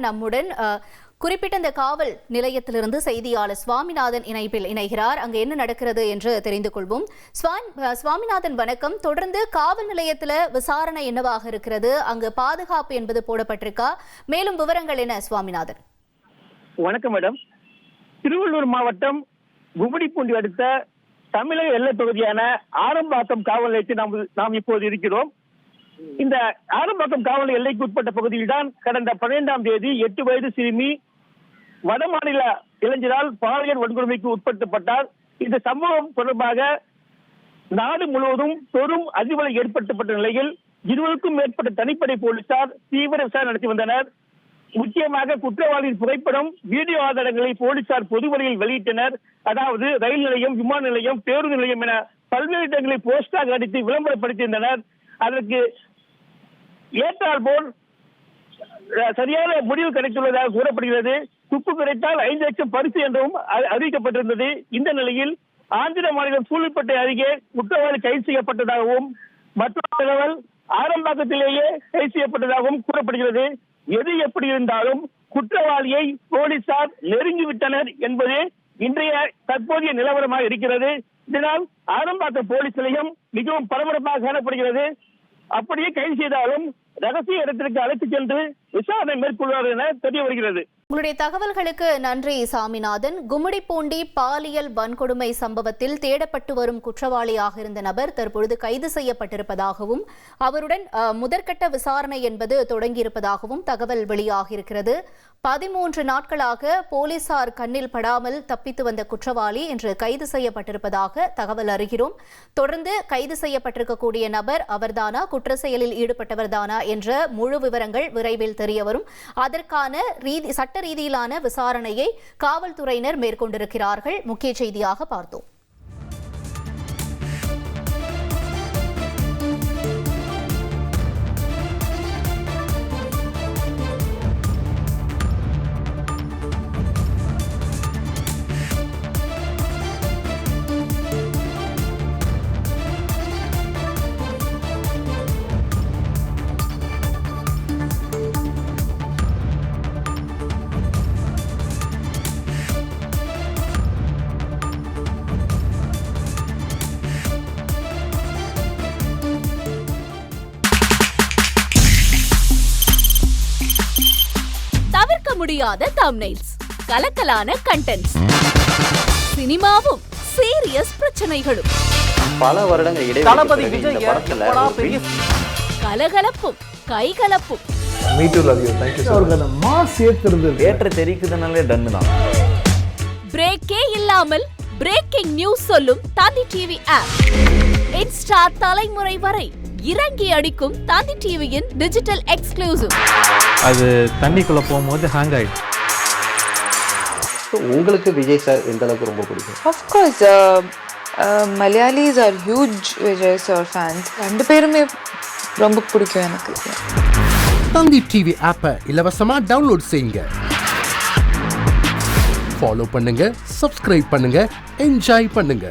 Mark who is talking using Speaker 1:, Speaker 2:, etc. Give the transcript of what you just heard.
Speaker 1: நம்முடன் குறிப்பிட்ட இந்த காவல் நிலையத்திலிருந்து செய்தியாளர் சுவாமிநாதன் இணைப்பில் இணைகிறார். அங்கு என்ன நடக்கிறது என்று தெரிந்து கொள்வோம். சுவாமிநாதன் வணக்கம். தொடர்ந்து காவல் நிலையத்தில் விசாரணை என்னவாக இருக்கிறது? அங்கு பாதுகாப்பு என்பது போடப்பட்டிருக்கா? மேலும் விவரங்கள் என்ன சுவாமிநாதன்?
Speaker 2: வணக்கம் மேடம். திருவள்ளூர் மாவட்டம் கும்மிடிப்பூண்டி அடுத்த தமிழக எல்லை தொகுதியான ஆரம்பாக்கம் காவல் நிலையத்தில் நாம் இப்போது இருக்கிறோம். இந்த ஆரம்பாக்கம் காவல் எல்லைக்கு உட்பட்ட பகுதியில் தான் கடந்த 12ஆம் தேதி 8 வயது சிறுமி வடமாநில இளைஞரால் பாலியல் வன்கொடுமைக்கு உட்படுத்தப்பட்டார். இந்த சம்பவம் தொடர்பாக நாடு முழுவதும் பெரும் அதிர்வலை ஏற்படுத்தப்பட்ட நிலையில் 20க்கும் மேற்பட்ட தனிப்படை போலீசார் தீவிர விசாரணை நடத்தி வந்தனர். முக்கியமாக குற்றவாளியின் புகைப்படம், வீடியோ ஆதாரங்களை போலீசார் பொதுவெளியில் வெளியிட்டனர். அதாவது ரயில் நிலையம், விமான நிலையம், பேருந்து நிலையம் என பல்வேறு இடங்களை போஸ்டாக அடித்து விளம்பரப்படுத்தியிருந்தனர். அதற்கு ஏற்றால் போல் சரியான முடிவு கிடைத்துள்ளதாக கூறப்படுகிறது. துப்பு கிடைத்தால் 5 லட்சம் பரிசு என்றும் அறிவிக்கப்பட்டிருந்தது. இந்த நிலையில் ஆந்திர மாநிலம் சூழிப்பட்டை அருகே குற்றவாளி கைது செய்யப்பட்டதாகவும் மற்றொரு தகவல் ஆரம்பாக்கத்திலேயே கைது செய்யப்பட்டதாகவும் கூறப்படுகிறது. எது எப்படி இருந்தாலும் குற்றவாளியை போலீசார் நெருங்கிவிட்டனர் என்பது இன்றைய தற்போதைய நிலவரமாக இருக்கிறது. இதனால் ஆரம்பாக்கம் போலீஸ் நிலையம் மிகவும் பரபரப்பாக காணப்படுகிறது. அப்படியே கைது செய்தாலும் ரகசிய இடத்திற்கு அழைத்து சென்று விசாரணை மேற்கொள்வார் என தெரிய வருகிறது.
Speaker 1: உங்களுடைய தகவல்களுக்கு நன்றி சாமிநாதன். கும்மிடிப்பூண்டி பாலியல் வன்கொடுமை சம்பவத்தில் தேடப்பட்டு வரும் குற்றவாளியாக இருந்த நபர் தற்பொழுது கைது செய்யப்பட்டிருப்பதாகவும் அவருடன் முதற்கட்ட விசாரணை என்பது தொடங்கியிருப்பதாகவும் தகவல் வெளியாகியிருக்கிறது. 13 நாட்களாக போலீசார் கண்ணில் படாமல் தப்பித்து வந்த குற்றவாளி இன்று கைது செய்யப்பட்டிருப்பதாக தகவல் அறிகிறோம். தொடர்ந்து கைது செய்யப்பட்டிருக்கக்கூடிய நபர் அவர்தானா, குற்ற செயலில் ஈடுபட்டவர்தானா என்ற முழு விவரங்கள் விரைவில் தெரியவரும். அதற்கான சட்ட ரீதியிலான விசாரணையை காவல்துறையினர் மேற்கொண்டிருக்கிறார்கள். முக்கிய செய்தியாக பார்த்தோம்.
Speaker 3: முடியாத தம்ப்நெயில்ஸ், கலக்கலான கண்டென்ட்ஸ், சினிமாவும் சீரியஸ் பிரச்சனைகளும்,
Speaker 4: பல வருடங்கள் இடைவெளி,
Speaker 3: கலகலப்பும் கைகலப்பும், பிரேக்கே இல்லாமல் பிரேக்கிங் நியூஸ் சொல்லும் தந்தி டிவி ஆப். இன்ஸ்டா தலைமுறை வரை இறங்கி அடிக்கும் தந்தி டிவியின் டிஜிட்டல் எக்ஸ்க்ளூசிவ்.
Speaker 5: அது தண்ணிக்குள்ள போகும்போது ஹேங் ஆயிடுச்சு.
Speaker 4: உங்களுக்கு விஜய் சார் எந்த அளவுக்கு ரொம்ப பிடிக்கும்?
Speaker 6: Of course, Malayalis are huge Vijay sir fans. ரெண்டு பேருமே ரொம்ப பிடிக்கும் எனக்கு.
Speaker 7: தந்தி டிவி ஆப்பை இலவசமா டவுன்லோட் செய்யுங்க. ஃபாலோ பண்ணுங்க, சப்ஸ்கிரைப் பண்ணுங்க, என்ஜாய் பண்ணுங்க.